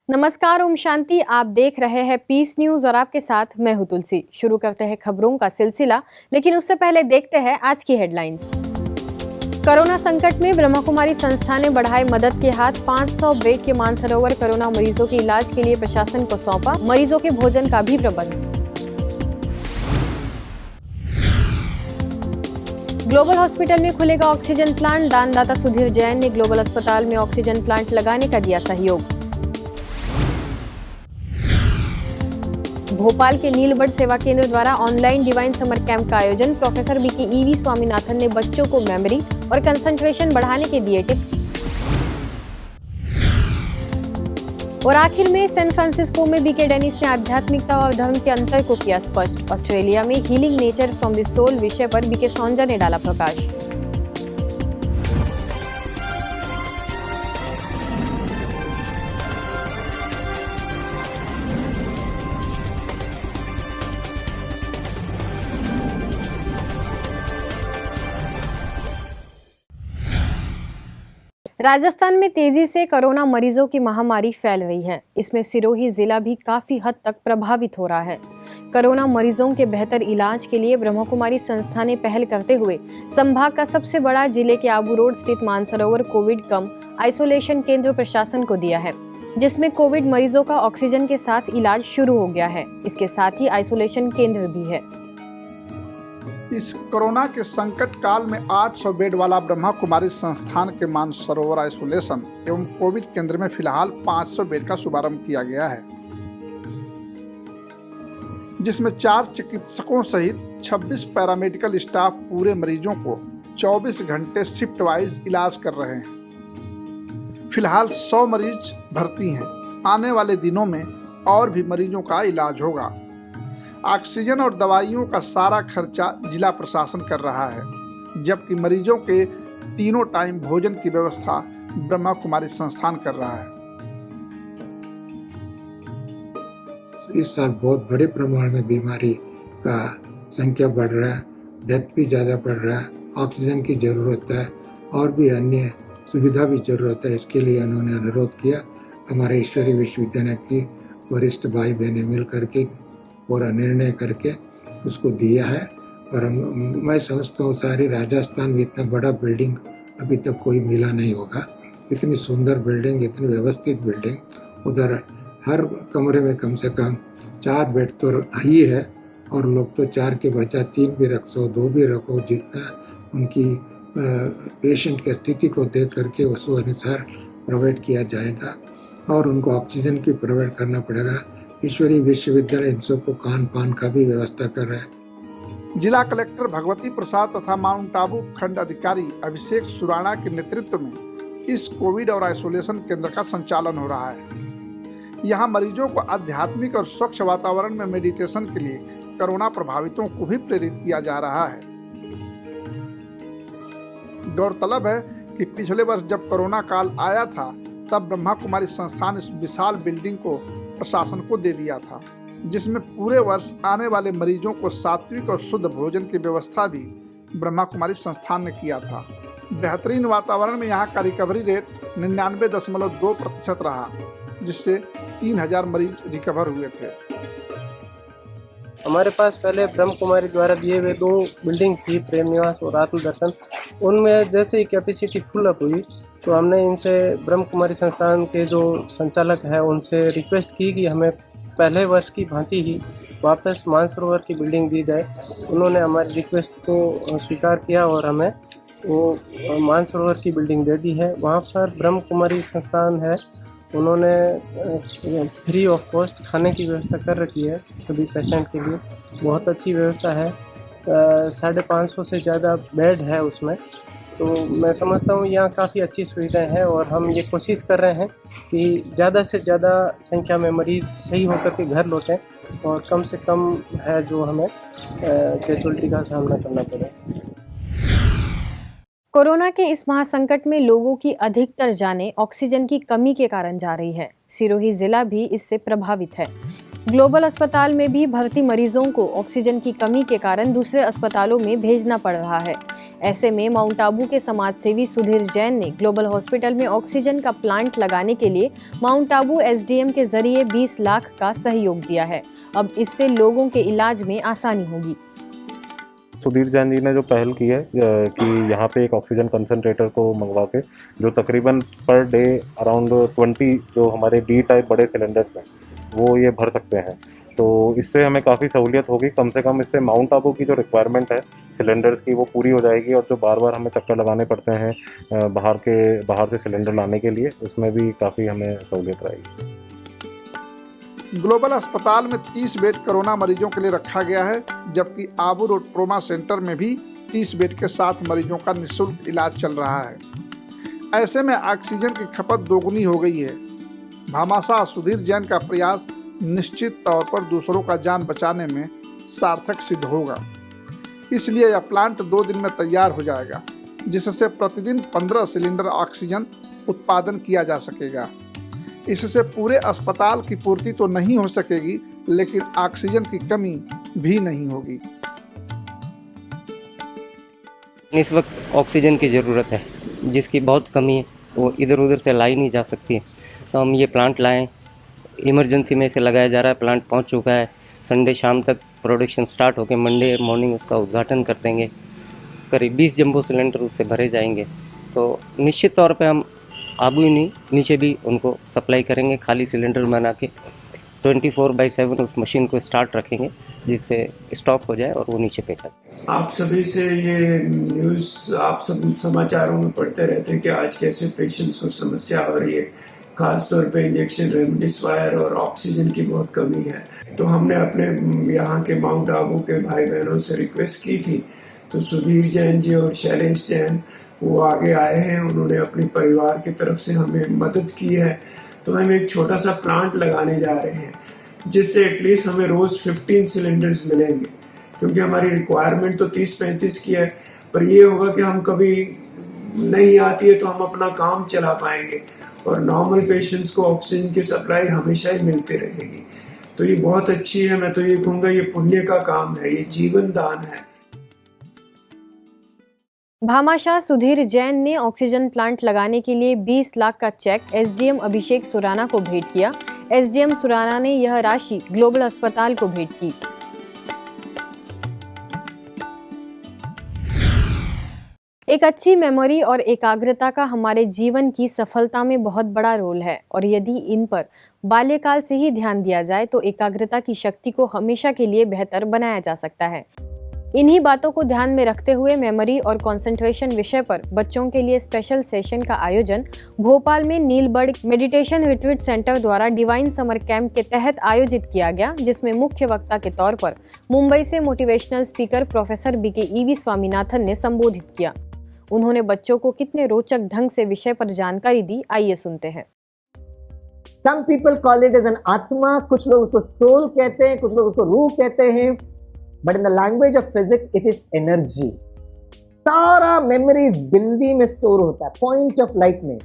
नमस्कार, ओम शांति। आप देख रहे हैं पीस न्यूज और आपके साथ मैं हूं तुलसी। शुरू करते हैं खबरों का सिलसिला, लेकिन उससे पहले देखते हैं आज की हेडलाइंस। कोरोना संकट में ब्रह्मा कुमारी संस्था ने बढ़ाए मदद के हाथ। 500 बेड के मानसरोवर कोरोना मरीजों के इलाज के लिए प्रशासन को सौंपा। मरीजों के भोजन का भी प्रबंध। ग्लोबल हॉस्पिटल में खुलेगा ऑक्सीजन प्लांट। दानदाता सुधीर जैन ने ग्लोबल अस्पताल में ऑक्सीजन प्लांट लगाने का दिया सहयोग। भोपाल के नीलबर्ड सेवा केंद्र द्वारा ऑनलाइन डिवाइन समर कैंप का आयोजन। प्रोफेसर बीके ईवी स्वामीनाथन ने बच्चों को मेमोरी और कंसंट्रेशन बढ़ाने के दिए टिप। और आखिर में सैन फ्रांसिस्को में बीके डेनिस ने आध्यात्मिकता और धर्म के अंतर को किया स्पष्ट। ऑस्ट्रेलिया में healing nature from the soul विषय पर बीके सौंजा ने डाला प्रकाश। राजस्थान में तेजी से कोरोना मरीजों की महामारी फैल रही है। इसमें सिरोही जिला भी काफी हद तक प्रभावित हो रहा है। कोरोना मरीजों के बेहतर इलाज के लिए ब्रह्मा कुमारी संस्था ने पहल करते हुए संभाग का सबसे बड़ा जिले के आबू रोड स्थित मानसरोवर कोविड कम आइसोलेशन केंद्र प्रशासन को दिया है, जिसमें कोविड मरीजों का ऑक्सीजन के साथ इलाज शुरू हो गया है। इसके साथ ही आइसोलेशन केंद्र भी है। इस कोरोना के संकट काल में 800 बेड वाला ब्रह्मा कुमारी संस्थान के मानसरोवर आइसोलेशन एवं कोविड केंद्र में फिलहाल 500 बेड का शुभारंभ किया गया है, जिसमें 4 चिकित्सकों सहित 26 पैरामेडिकल स्टाफ पूरे मरीजों को 24 घंटे शिफ्ट वाइज इलाज कर रहे हैं। फिलहाल 100 मरीज भर्ती हैं। आने वाले दिनों में और भी मरीजों का इलाज होगा। ऑक्सीजन और दवाइयों का सारा खर्चा जिला प्रशासन कर रहा है, जबकि मरीजों के तीनों टाइम भोजन की व्यवस्था ब्रह्मा कुमारी संस्थान कर रहा है। इस साल बहुत बड़े प्रमाण में बीमारी का संख्या बढ़ रहा है, डेथ भी ज़्यादा बढ़ रहा है। ऑक्सीजन की ज़रूरत है और भी अन्य सुविधा भी ज़रूरत है। इसके लिए उन्होंने अनुरोध किया। हमारे ईश्वरीय विश्वविद्यालय की वरिष्ठ भाई बहनें मिल करके पूरा निर्णय करके उसको दिया है। और मैं समझता हूँ सारी राजस्थान में इतना बड़ा बिल्डिंग अभी तक कोई मिला नहीं होगा। इतनी सुंदर बिल्डिंग, इतनी व्यवस्थित बिल्डिंग। उधर हर कमरे में कम से कम 4 बेड तो ही है, और लोग तो 4 के बजाय 3 भी रख सो, 2 भी रखो। जितना उनकी पेशेंट की स्थिति को देख करके उस अनुसार प्रोवाइड किया जाएगा, और उनको ऑक्सीजन की प्रोवाइड करना पड़ेगा। ईश्वरीय विश्वविद्यालय इन सबको खान पान का भी व्यवस्था कर रहा है। जिला कलेक्टर भगवती प्रसाद तथा माउंट आबू खंड अधिकारी अभिषेक सुराणा के नेतृत्व में इस कोविड और आइसोलेशन केंद्र का संचालन हो रहा है। यहाँ मरीजों को आध्यात्मिक और स्वच्छ वातावरण में मेडिटेशन के लिए कोरोना प्रभावितों को भी प्रेरित किया जा रहा है। गौरतलब है कि पिछले वर्ष जब कोरोना काल आया था, तब ब्रह्मा कुमारी संस्थान इस विशाल बिल्डिंग को प्रशासन को दे दिया था, जिसमें पूरे वर्ष आने वाले मरीजों को सात्विक और शुद्ध भोजन की व्यवस्था भी ब्रह्मा कुमारी संस्थान ने किया था। बेहतरीन वातावरण में यहाँ का रिकवरी रेट 99.2% रहा, जिससे 3000 मरीज रिकवर हुए थे। हमारे पास पहले ब्रह्म कुमारी द्वारा दिए हुए 2 बिल्डिंग थी, प्रेम निवास और आत्मदर्शन। उनमें जैसे ही कैपेसिटी फुल अप हुई तो हमने इनसे ब्रह्म कुमारी संस्थान के जो संचालक हैं उनसे रिक्वेस्ट की कि हमें पहले वर्ष की भांति ही वापस मानसरोवर की बिल्डिंग दी जाए। उन्होंने हमारी रिक्वेस्ट को स्वीकार किया और हमें वो मानसरोवर की बिल्डिंग दे दी है। वहाँ पर ब्रह्म कुमारी संस्थान है, उन्होंने फ्री ऑफ कॉस्ट खाने की व्यवस्था कर रखी है सभी पेशेंट के लिए। बहुत अच्छी व्यवस्था है। 550 से ज़्यादा बेड है उसमें। तो मैं समझता हूँ यहाँ काफ़ी अच्छी सुविधाएं हैं, और हम ये कोशिश कर रहे हैं कि ज़्यादा से ज़्यादा संख्या में मरीज़ सही होकर के घर लौटें, और कम से कम है जो हमें कैजुअल्टी का सामना करना पड़े। कोरोना के इस महासंकट में लोगों की अधिकतर जानें ऑक्सीजन की कमी के कारण जा रही है। सिरोही जिला भी इससे प्रभावित है। ग्लोबल अस्पताल में भी भर्ती मरीजों को ऑक्सीजन की कमी के कारण दूसरे अस्पतालों में भेजना पड़ रहा है। ऐसे में माउंट आबू के समाजसेवी सुधीर जैन ने ग्लोबल हॉस्पिटल में ऑक्सीजन का प्लांट लगाने के लिए माउंट आबू एसडीएम के जरिए 20 लाख का सहयोग दिया है। अब इससे लोगों के इलाज में आसानी होगी। सुधीर जैन जी ने जो पहल की है कि यहाँ पे एक ऑक्सीजन कंसंट्रेटर को मंगवा के जो तकरीबन पर डे अराउंड 20 जो हमारे डी टाइप बड़े सिलेंडर्स हैं वो ये भर सकते हैं, तो इससे हमें काफ़ी सहूलियत होगी। कम से कम इससे माउंट आबू की जो रिक्वायरमेंट है सिलेंडर्स की वो पूरी हो जाएगी, और जो बार बार हमें चक्कर लगाने पड़ते हैं बाहर से सिलेंडर लाने के लिए, उसमें भी काफ़ी हमें सहूलियत रहेगी। ग्लोबल अस्पताल में 30 बेड कोरोना मरीजों के लिए रखा गया है, जबकि आबू रोड ट्रोमा सेंटर में भी 30 बेड के साथ मरीजों का निःशुल्क इलाज चल रहा है। ऐसे में ऑक्सीजन की खपत दोगुनी हो गई है। भामाशाह सुधीर जैन का प्रयास निश्चित तौर पर दूसरों का जान बचाने में सार्थक सिद्ध होगा। इसलिए यह प्लांट 2 दिन में तैयार हो जाएगा, जिससे प्रतिदिन 15 सिलेंडर ऑक्सीजन उत्पादन किया जा सकेगा। इससे पूरे अस्पताल की पूर्ति तो नहीं हो सकेगी, लेकिन ऑक्सीजन की कमी भी नहीं होगी। इस वक्त ऑक्सीजन की ज़रूरत है, जिसकी बहुत कमी है, वो इधर उधर से लाई नहीं जा सकती है। तो हम ये प्लांट लाएं, इमरजेंसी में इसे लगाया जा रहा है। प्लांट पहुंच चुका है, संडे शाम तक प्रोडक्शन स्टार्ट होकर मंडे मॉर्निंग उसका उद्घाटन कर देंगे। करीब 20 जंबो सिलेंडर उससे भरे जाएंगे। तो निश्चित तौर पे हम आबू ही नहीं, नीचे भी उनको सप्लाई करेंगे। खाली सिलेंडर बना के 24/7 उस मशीन को स्टार्ट रखेंगे, जिससे स्टॉक हो जाए और वो नीचे बेचा जाए। आप सभी से ये न्यूज़ आप सब समाचारों में पढ़ते रहते हैं कि आज कैसे पेशेंट्स को समस्या हो रही है, खास तौर पे इंजेक्शन रेमडेसिविर और ऑक्सीजन की बहुत कमी है। तो हमने अपने यहाँ के माउंट आबू के भाई बहनों से रिक्वेस्ट की थी, तो सुधीर जैन जी और शैलेश जैन वो आगे आए हैं। उन्होंने अपने परिवार की तरफ से हमें मदद की है। तो हम एक छोटा सा प्लांट लगाने जा रहे हैं, जिससे एटलीस्ट हमें रोज़ 15 सिलेंडर्स मिलेंगे, क्योंकि हमारी रिक्वायरमेंट तो 30-35 की है। पर ये होगा कि हम कभी नहीं आती है तो हम अपना काम चला पाएंगे, और नॉर्मल पेशेंट्स को ऑक्सीजन की सप्लाई हमेशा ही मिलती रहेगी। तो ये बहुत अच्छी है। मैं तो ये कहूँगा ये पुण्य का काम है, ये जीवन दान है। भामाशाह सुधीर जैन ने ऑक्सीजन प्लांट लगाने के लिए 20 लाख का चेक एसडीएम अभिषेक सुराना को भेंट किया। एसडीएम सुराना ने यह राशि ग्लोबल अस्पताल को भेंट की। एक अच्छी मेमोरी और एकाग्रता का हमारे जीवन की सफलता में बहुत बड़ा रोल है, और यदि इन पर बाल्यकाल से ही ध्यान दिया जाए तो एकाग्रता की शक्ति को हमेशा के लिए बेहतर बनाया जा सकता है। इन्हीं बातों को ध्यान में रखते हुए मेमोरी और कंसंट्रेशन विषय पर बच्चों के लिए स्पेशल सेशन का आयोजन भोपाल में नीलबर्ड मेडिटेशन रिट्रीट सेंटर द्वारा डिवाइन समर कैंप के तहत आयोजित किया गया, जिसमें मुख्य वक्ता के तौर पर मुंबई से motivational speaker professor BK Swaminathan ने संबोधित किया। उन्होंने बच्चों को कितने रोचक ढंग से विषय पर जानकारी दी, आइए सुनते हैं। Some people call it as an आत्मा, कुछ लोग उसको सोल कहते हैं, कुछ लोग उसको रूह कहते हैं, but in the language of physics it is energy. सारा मेमोरीज बिंदी में स्टोर होता है, पॉइंट ऑफ लाइट में।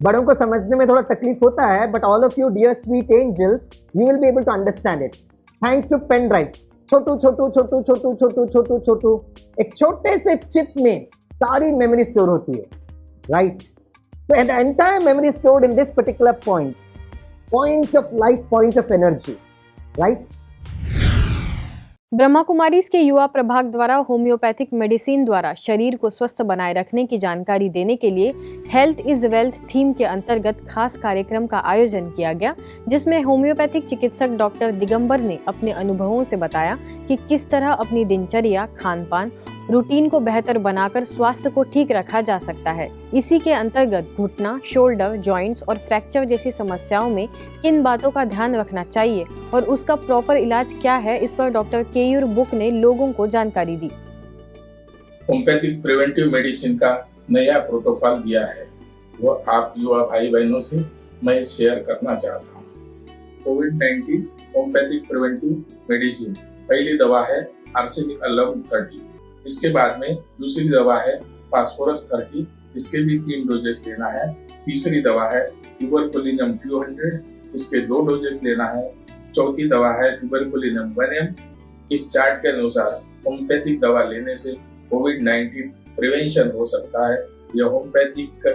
बड़ों को समझने में थोड़ा तकलीफ होता है, but all of you dear sweet angels, you will be able to understand it thanks to pen drives. छोटू छोटू छोटू छोटू छोटू छोटू छोटू एक छोटे से चिप में सारी मेमोरी स्टोर होती है, right? So the entire memory is stored in this particular point of light, point of energy, right? Brahma Kumaris के युवा प्रभाग द्वारा होम्योपैथिक मेडिसिन द्वारा शरीर को स्वस्थ बनाए रखने की जानकारी देने के लिए हेल्थ इज वेल्थ थीम के अंतर्गत खास कार्यक्रम का आयोजन किया गया, जिसमें होम्योपैथिक चिकित्सक डॉक्टर दिगंबर ने अपने अनुभवों से बताया कि किस तरह अपनी दिनचर्या, खान पान, रूटीन को बेहतर बनाकर स्वास्थ्य को ठीक रखा जा सकता है। इसी के अंतर्गत घुटना, शोल्डर, जॉइंट्स और फ्रैक्चर जैसी समस्याओं में किन बातों का ध्यान रखना चाहिए और उसका प्रॉपर इलाज क्या है, इस पर डॉक्टर केयूर बुक ने लोगों को जानकारी दी। होम्योपैथिक प्रिवेंटिव मेडिसिन का नया प्रोटोकॉल दिया है, वो आप युवा भाई बहनों से मैं शेयर करना चाहता हूँ। कोविड-19 होम्योपैथिक प्रिवेंटिव मेडिसिन, पहली दवा है आर्सेनिक अलम 30, इसके बाद में दूसरी दवा है फास्फोरस 30, इसके भी 3 डोजेस लेना है। तीसरी दवा है ट्यूबरकुलिनम 200, इसके 2 डोजेस लेना है। चौथी दवा है ट्यूबरकुलिनम 1M। इस चार्ट के अनुसार होम्योपैथिक दवा लेने से कोविड-19 प्रिवेंशन हो सकता है। यह होम्योपैथिक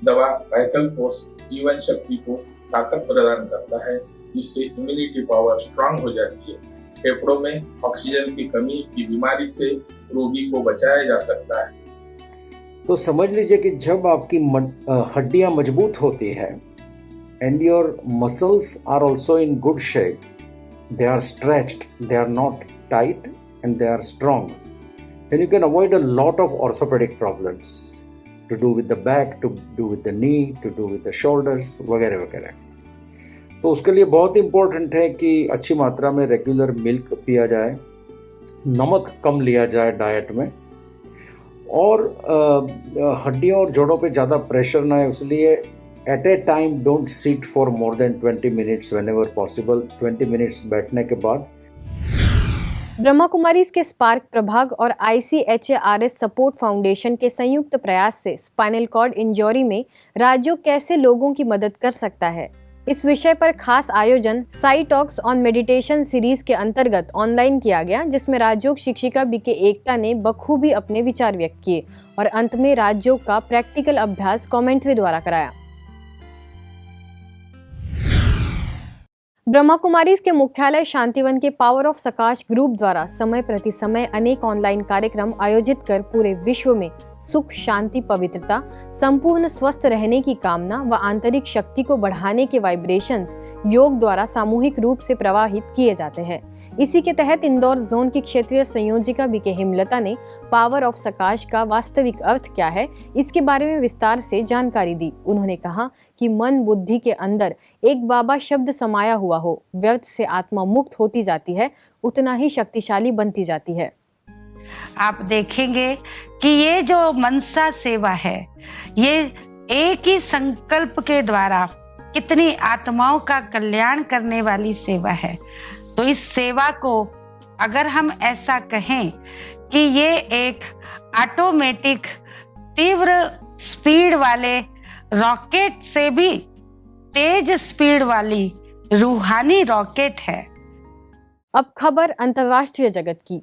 दवा वाइटल फोर्स जीवन शक्ति को ताकत प्रदान करता है, जिससे इम्यूनिटी पावर स्ट्रांग हो जाती है। फेफड़ों में ऑक्सीजन की कमी की बीमारी से रोगी को बचाया जा सकता है। तो समझ लीजिए कि जब आपकी हड्डियां मजबूत होती है and your muscles are also in good shape, they are stretched, they are not tight, and they are strong, then you can avoid a lot of orthopedic problems to do with the back, to do with the knee, to do with the shoulders वगैरह वगैरह। तो उसके लिए बहुत important है कि अच्छी मात्रा में रेगुलर मिल्क पिया जाए, नमक कम लिया जाए डाइट में, और हड्डियों और जोड़ों पे ज़्यादा प्रेशर ना है, इसलिए at a time don't sit for more than 20 minutes whenever possible। 20 minutes बैठने के बाद ब्रह्मा कुमारीज के स्पार्क प्रभाग और ICHARS सपोर्ट फाउंडेशन के संयुक्त प्रयास से स्पाइनल कॉर्ड इंजरी में राज्यों कैसे लोगों की मदद कर सकता है, इस विषय पर खास आयोजन Sai talks on meditation series के अंतर्गत ऑनलाइन किया गया, जिसमें राजयोग शिक्षिका BK एकता ने बखूबी अपने विचार व्यक्त किए और अंत में राजयोग का प्रैक्टिकल अभ्यास कमेंट्री द्वारा कराया। ब्रह्मा कुमारीज के मुख्यालय शांतिवन के पावर ऑफ सकाश ग्रुप द्वारा समय प्रति समय अनेक ऑनलाइन कार्यक्रम आयोजित कर पूरे विश्व में सुख, शांति, पवित्रता, संपूर्ण स्वस्थ रहने की कामना व आंतरिक शक्ति को बढ़ाने के वाइब्रेशंस योग द्वारा सामूहिक रूप से प्रवाहित किए जाते हैं। इसी के तहत इंदौर जोन की क्षेत्रीय संयोजिका BK हेमलता ने पावर ऑफ सकाश का वास्तविक अर्थ क्या है, इसके बारे में विस्तार से जानकारी दी। उन्होंने कहा कि मन बुद्धि के अंदर एक बाबा शब्द समाया हुआ हो, व्यर्थ से आत्मा मुक्त होती जाती है, उतना ही शक्तिशाली बनती जाती है। आप देखेंगे कि ये जो मनसा सेवा है, ये एक ही संकल्प के द्वारा कितनी आत्माओं का कल्याण करने वाली सेवा है। तो इस सेवा को अगर हम ऐसा कहें कि ये एक ऑटोमेटिक तीव्र स्पीड वाले रॉकेट से भी तेज स्पीड वाली रूहानी रॉकेट है। अब खबर अंतर्राष्ट्रीय जगत की।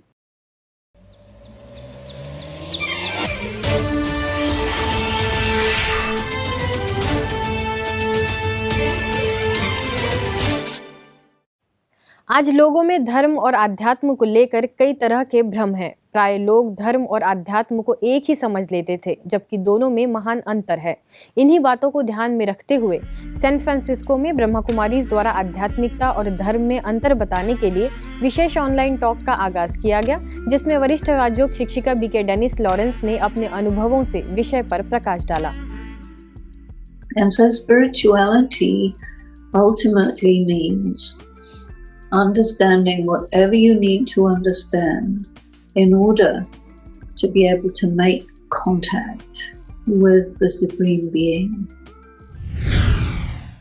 आज लोगों में धर्म और अध्यात्म को लेकर कई तरह के भ्रम हैं। प्राय लोग धर्म और अध्यात्म को एक ही समझ लेते थे, जबकि दोनों में महान अंतर है। इन्हीं बातों को ध्यान में रखते हुए सैन फ्रांसिस्को में ब्रह्मा कुमारीज द्वारा आध्यात्मिकता और धर्म में अंतर बताने के लिए विशेष ऑनलाइन टॉक का आगाज किया गया, जिसमें वरिष्ठ राजयोग शिक्षिका BK डेनिस लॉरेंस ने अपने अनुभवों से विषय पर प्रकाश डाला। And so spirituality ultimately means understanding whatever you need to understand in order to be able to make contact with the Supreme Being.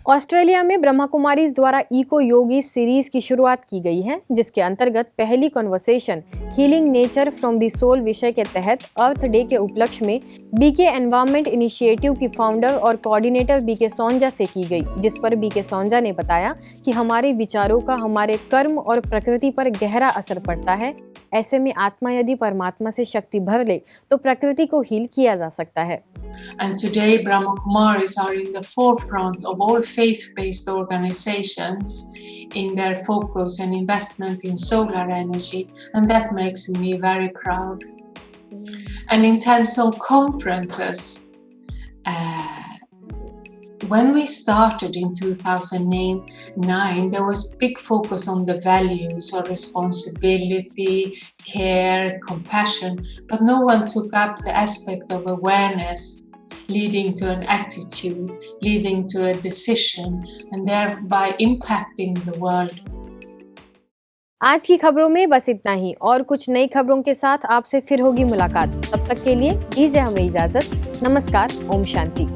Australia में ब्रह्मा कुमारीज द्वारा इको योगी सीरीज की शुरुआत की गई है, जिसके अंतर्गत पहली conversation healing nature from the soul विषय के तहत अर्थ डे के उपलक्ष्य में BK एनवायरमेंट इनिशिएटिव की फाउंडर और कोऑर्डिनेटर BK सोंजा से की गई, जिस पर BK सोंजा ने बताया कि हमारे विचारों का हमारे कर्म और प्रकृति पर गहरा असर पड़ता है। ऐसे में आत्मा यदि परमात्मा से शक्ति भर ले तो प्रकृति को हील किया जा सकता है। And today Brahma Kumaris are in the forefront of all faith-based organizations in their focus and investment in solar energy, and that makes me very proud. And in terms of conferences, when we started in 2009, there was big focus on the values of responsibility, care, compassion, but no one took up the aspect of awareness, leading to an attitude, leading to a decision, and thereby impacting the world. आज की खबरों में बस इतना ही, और कुछ नई खबरों के साथ आपसे फिर होगी मुलाकात। तब तक के लिए दीजिए हमें इजाजत। नमस्कार, ओम शांति।